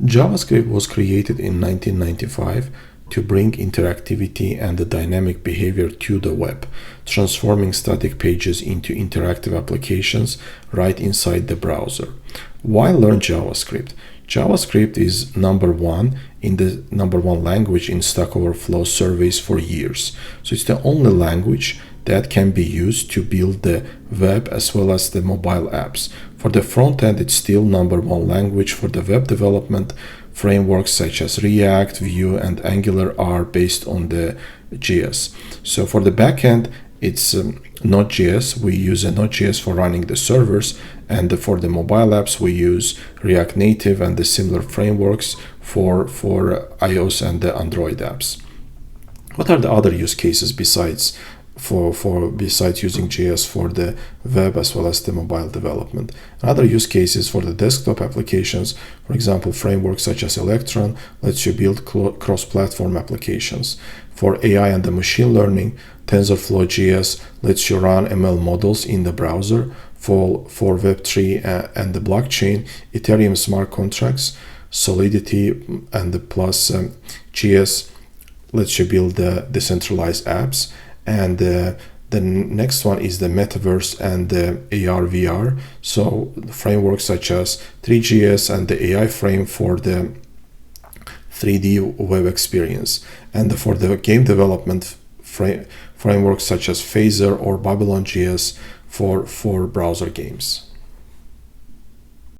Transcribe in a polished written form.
JavaScript was created in 1995 to bring interactivity and the dynamic behavior to the web, transforming static pages into interactive applications right inside the browser. Why learn JavaScript? JavaScript is number one language in Stack Overflow surveys for years. So it's the only language that can be used to build the web as well as the mobile apps. For the front end, it's still number one language. For the web development, frameworks such as React, Vue, and Angular are based on the JS. So for the backend, it's Node.js. We use a Node.js for running the servers, and for the mobile apps, we use React Native and the similar frameworks for iOS and the Android apps. What are the other use cases besides using JS for the web as well as the mobile development? Another use cases for the desktop applications, for example, frameworks such as Electron lets you build cross-platform applications. For AI and the machine learning, TensorFlow.js lets you run ML models in the browser. For Web3 and the blockchain, Ethereum smart contracts, Solidity and the Plus JS lets you build the decentralized apps. And the next one is the metaverse and the AR VR. So frameworks such as 3GS and the AI frame for the 3D web experience. And for the game development, frameworks such as Phaser or Babylon.js for browser games.